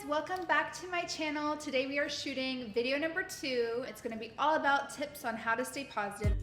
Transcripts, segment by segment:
welcome back to my channel. Today we are shooting video number 2. It's going to be all about tips on how to stay positive.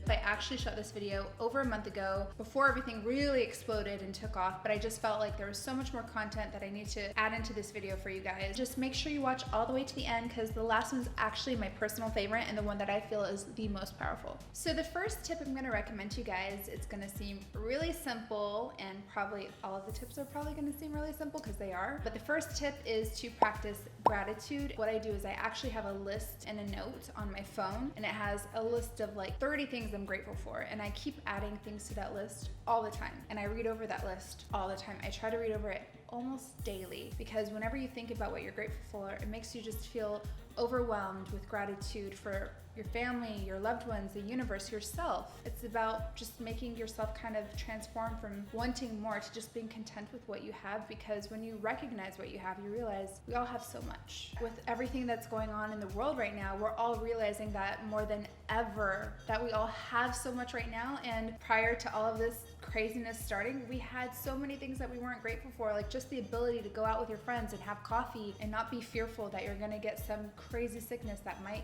I actually shot this video over a month ago before everything really exploded and took off, but I just felt like there was so much more content that I need to add into this video for you guys. Just make sure you watch all the way to the end because the last one's actually my personal favorite and the one that I feel is the most powerful. So the first tip I'm going to recommend to you guys, it's going to seem really simple, and probably all of the tips are probably going to seem really simple because they are, but the first tip is to practice gratitude. What I do is I actually have a list and a note on my phone, and it has a list of like 30 things I'm grateful for, and I keep adding things to that list all the time, and I read over that list all the time. I try to read over it almost daily because whenever you think about what you're grateful for, it makes you just feel overwhelmed with gratitude for your family, your loved ones, the universe, yourself. It's about just making yourself kind of transform from wanting more to just being content with what you have, because when you recognize what you have, you realize we all have so much. With everything that's going on in the world right now, we're all realizing that more than ever that we all have so much right now, and prior to all of this craziness starting, we had so many things that we weren't grateful for, like just the ability to go out with your friends and have coffee and not be fearful that you're gonna get some crazy sickness that might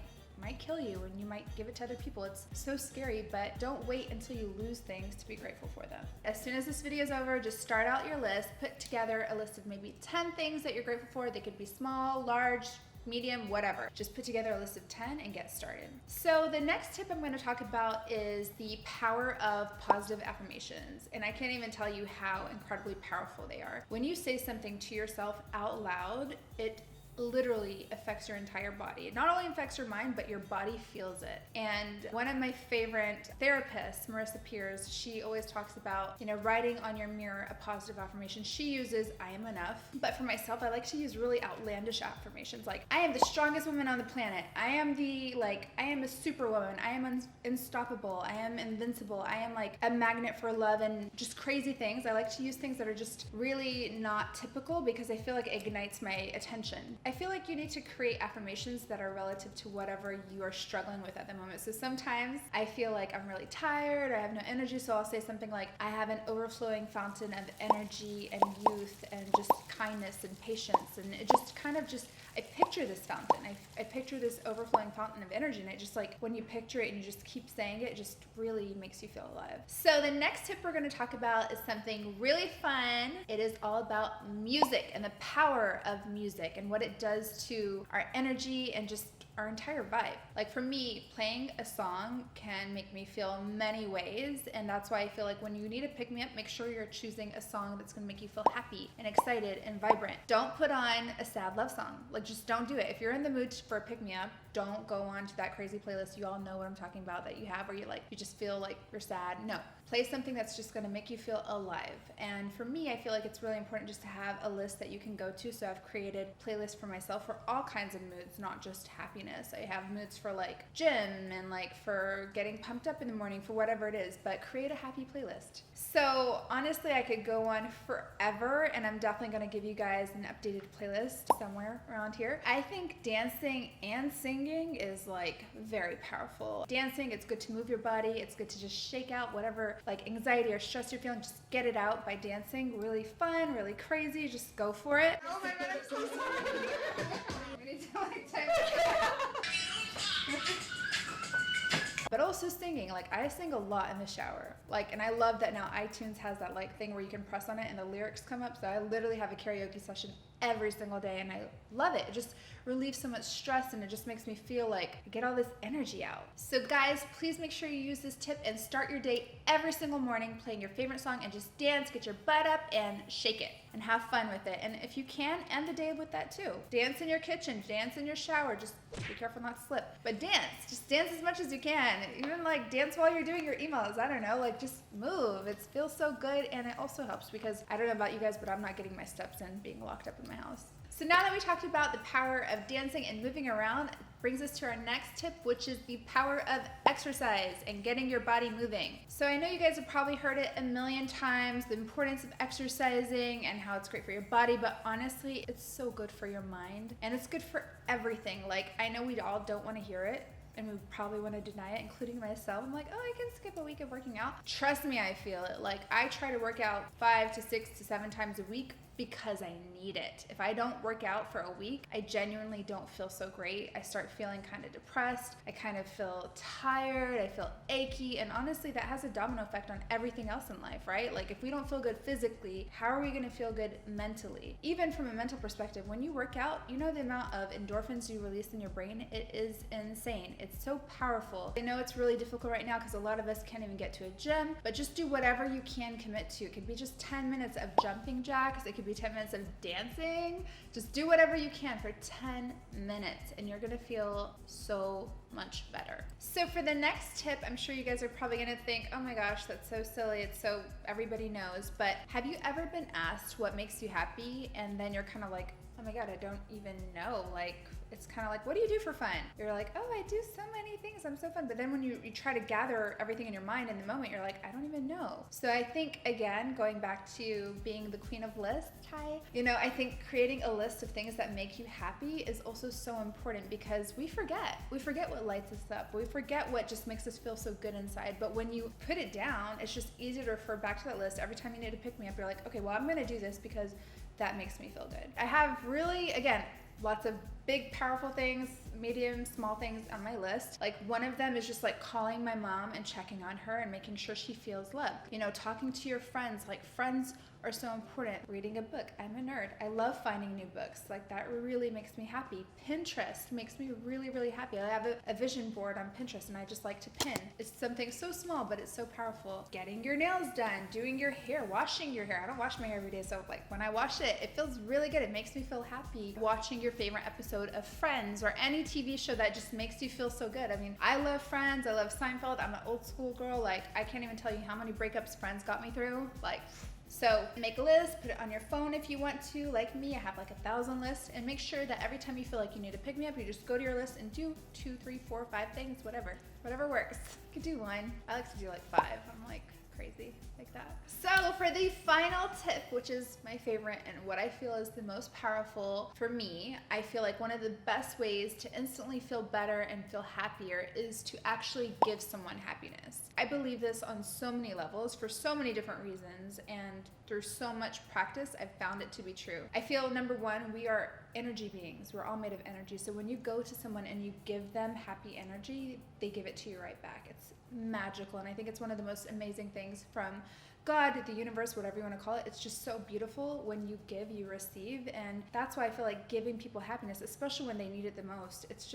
kill you and you might give it to other people. It's so scary, but don't wait until you lose things to be grateful for them. As soon as this video is over, just start out your list, put together a list of maybe 10 things that you're grateful for. They could be small, large, medium, whatever. Just put together a list of 10 and get started. So the next tip I'm going to talk about is the power of positive affirmations. And I can't even tell you how incredibly powerful they are. When you say something to yourself out loud, it literally affects your entire body. It not only affects your mind, but your body feels it. And one of my favorite therapists, Marissa Peers, she always talks about, writing on your mirror a positive affirmation. She uses I am enough. But for myself, I like to use really outlandish affirmations like I am the strongest woman on the planet. I am a superwoman. I am unstoppable. I am invincible. I am like a magnet for love, and just crazy things. I like to use things that are just really not typical because I feel like it ignites my attention. I feel like you need to create affirmations that are relative to whatever you are struggling with at the moment. So sometimes I feel like I'm really tired or I have no energy, so I'll say something like, I have an overflowing fountain of energy and youth and just kindness and patience. And it just kind of I picture this fountain. I picture this overflowing fountain of energy, and it just like, when you picture it and you just keep saying it, it just really makes you feel alive. So the next tip we're going to talk about is something really fun. It is all about music and the power of music and what it does to our energy and just our entire vibe. Like for me, playing a song can make me feel many ways, and that's why I feel like when you need to pick me up, make sure you're choosing a song that's gonna make you feel happy and excited and vibrant. Don't put on a sad love song. Like, just don't do it. If you're in the mood for a pick me up, don't go on to that crazy playlist. You all know what I'm talking about, that you have where you just feel like you're sad. No. Play something that's just gonna make you feel alive. And for me, I feel like it's really important just to have a list that you can go to. So I've created playlists for myself for all kinds of moods, not just happiness. I have moods for like gym and like for getting pumped up in the morning, for whatever it is, but create a happy playlist. So honestly, I could go on forever, and I'm definitely gonna give you guys an updated playlist somewhere around here. I think dancing and singing is like very powerful. Dancing, it's good to move your body. It's good to just shake out whatever like anxiety or stress you're feeling. Just get it out by dancing. Really fun, really crazy. Just go for it. Oh my god, I'm so sorry. We need to like time But also singing, like I sing a lot in the shower. And I love that now iTunes has that like thing where you can press on it and the lyrics come up. So I literally have a karaoke session every single day, and I love it. It just relieves so much stress, and it just makes me feel like I get all this energy out. So guys, please make sure you use this tip and start your day every single morning playing your favorite song and just dance, get your butt up and shake it and have fun with it. And if you can, end the day with that too. Dance in your kitchen, dance in your shower, just be careful not to slip. But dance, just dance as much as you can. Even like dance while you're doing your emails. I don't know, like just move. It feels so good, and it also helps because I don't know about you guys, but I'm not getting my steps in being locked up in my house. So now that we talked about the power of dancing and moving around, brings us to our next tip, which is the power of exercise and getting your body moving. So I know you guys have probably heard it a million times, the importance of exercising and how it's great for your body, but honestly, it's so good for your mind and it's good for everything. Like, I know we all don't want to hear it, and we probably want to deny it, including myself. I'm like, oh, I can skip a week of working out. Trust me, I feel it. Like, I try to work out 5 to 6 to 7 times a week because I need it. If I don't work out for a week, I genuinely don't feel so great. I start feeling kind of depressed. I kind of feel tired. I feel achy. And honestly, that has a domino effect on everything else in life, right? Like, if we don't feel good physically, how are we going to feel good mentally? Even from a mental perspective, when you work out, you know the amount of endorphins you release in your brain? It is insane. It's so powerful. I know it's really difficult right now because a lot of us can't even get to a gym, but just do whatever you can commit to. It could be just 10 minutes of jumping jacks. It could be 10 minutes of dancing. Just do whatever you can for 10 minutes and you're gonna feel so much better. So for the next tip, I'm sure you guys are probably gonna think, oh my gosh, that's so silly, it's so everybody knows, but have you ever been asked what makes you happy and then you're kind of like, oh my god, I don't even know. Like, it's kind of like, what do you do for fun? You're like, oh, I do so many things, I'm so fun. But then when you try to gather everything in your mind in the moment, you're like, I don't even know. So I think, again, going back to being the queen of lists, I think creating a list of things that make you happy is also so important because we forget what lights us up. We forget what just makes us feel so good inside. But when you put it down, it's just easy to refer back to that list. Every time you need to pick me up, you're like, okay, well, I'm gonna do this because that makes me feel good. I have really, again, lots of big, powerful things, medium, small things on my list. Like, one of them is just like calling my mom and checking on her and making sure she feels loved. Talking to your friends. Like, friends are so important. Reading a book. I'm a nerd. I love finding new books. Like, that really makes me happy. Pinterest makes me really, really happy. I have a vision board on Pinterest and I just like to pin. It's something so small, but it's so powerful. Getting your nails done, doing your hair, washing your hair. I don't wash my hair every day, so like when I wash it, it feels really good. It makes me feel happy. Watching your favorite episode of Friends or any TV show that just makes you feel so good. I mean, I love Friends. I love Seinfeld. I'm an old school girl. Like, I can't even tell you how many breakups Friends got me through. Like, so make a list, put it on your phone if you want to. Like me, I have like 1,000 lists, and make sure that every time you feel like you need to pick me up, you just go to your list and do 2, 3, 4, 5 things, whatever works. You could do 1. I like to do like 5. I'm like crazy like that. So for the final tip, which is my favorite and what I feel is the most powerful for me, I feel like one of the best ways to instantly feel better and feel happier is to actually give someone happiness. I believe this on so many levels for so many different reasons, and through so much practice, I've found it to be true. I feel, number one, we are energy beings. We're all made of energy. So when you go to someone and you give them happy energy, they give it to you right back. It's magical, and I think it's one of the most amazing things from God, the universe, whatever you want to call it. It's just so beautiful. When you give, you receive, and that's why I feel like giving people happiness, especially when they need it the most, it's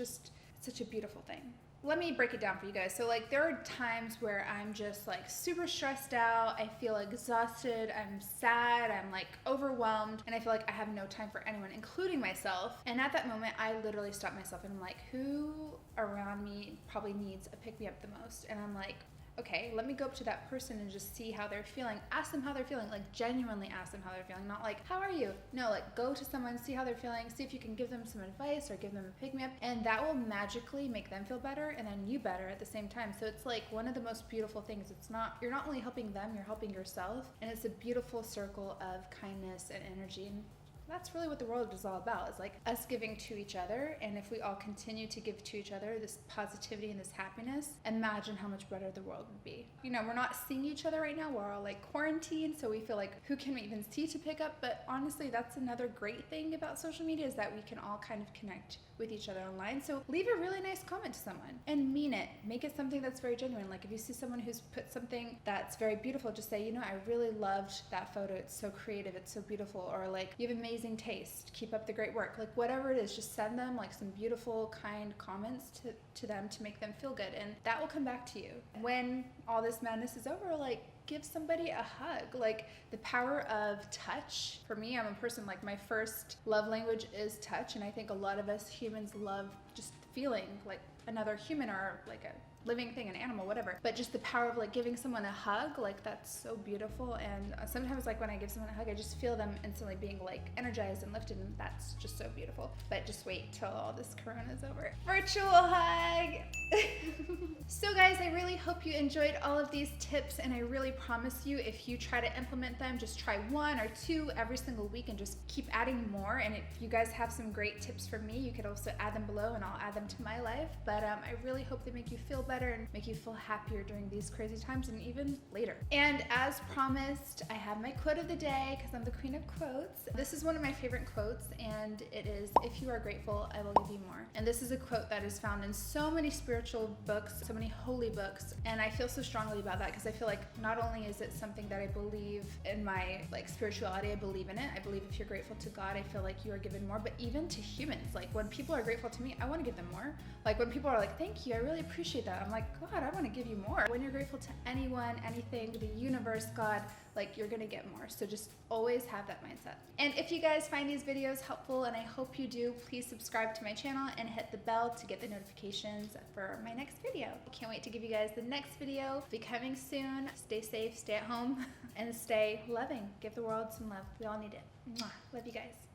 such a beautiful thing. Let me break it down for you guys. So like, there are times where I'm just like super stressed out, I feel exhausted, I'm sad, I'm like overwhelmed, and I feel like I have no time for anyone, including myself. And at that moment, I literally stop myself and I'm like, who around me probably needs a pick-me-up the most? And I'm like, okay, let me go up to that person and just see how they're feeling. Ask them how they're feeling. Like, genuinely ask them how they're feeling. Not like, how are you? No, like, go to someone, see how they're feeling, see if you can give them some advice or give them a pick-me-up, and that will magically make them feel better and then you better at the same time. So it's like one of the most beautiful things. You're not only helping them, you're helping yourself, and it's a beautiful circle of kindness and energy. And that's really what the world is all about, is like us giving to each other. And if we all continue to give to each other this positivity and this happiness, imagine how much better the world would be. We're not seeing each other right now. We're all like quarantined, so we feel like, who can we even see to pick up? But honestly, that's another great thing about social media, is that we can all kind of connect with each other online. So leave a really nice comment to someone and mean it. Make it something that's very genuine. Like, if you see someone who's put something that's very beautiful, just say, I really loved that photo. It's so creative. It's so beautiful. Or like, you have amazing taste. Keep up the great work. Like, whatever it is, just send them like some beautiful, kind comments to them to make them feel good. And that will come back to you. When all this madness is over, like, give somebody a hug. Like, the power of touch. For me, I'm a person, like, my first love language is touch, and I think a lot of us humans love just feeling like another human, or like living thing, an animal, whatever. But just the power of like giving someone a hug, like that's so beautiful. And sometimes like when I give someone a hug, I just feel them instantly being like energized and lifted, and that's just so beautiful. But just wait till all this corona is over. Virtual hug. So guys, I really hope you enjoyed all of these tips, and I really promise you, if you try to implement them, just try 1 or 2 every single week and just keep adding more. And if you guys have some great tips for me, you could also add them below and I'll add them to my life. But I really hope they make you feel better and make you feel happier during these crazy times and even later. And as promised, I have my quote of the day because I'm the queen of quotes. This is one of my favorite quotes, and it is, "If you are grateful, I will give you more." And this is a quote that is found in so many spiritual books, so many holy books, and I feel so strongly about that because I feel like not only is it something that I believe in my like spirituality, I believe in it. I believe if you're grateful to God, I feel like you are given more, but even to humans, like when people are grateful to me, I want to give them more. Like when people are like, "Thank you, I really appreciate that," I'm like, God, I want to give you more. When you're grateful to anyone, anything, the universe, God, like you're gonna get more. So just always have that mindset. And if you guys find these videos helpful, and I hope you do, please subscribe to my channel and hit the bell to get the notifications for my next video. I can't wait to give you guys the next video. Be coming soon. Stay safe, stay at home, and stay loving. Give the world some love. We all need it. Mwah. Love you guys.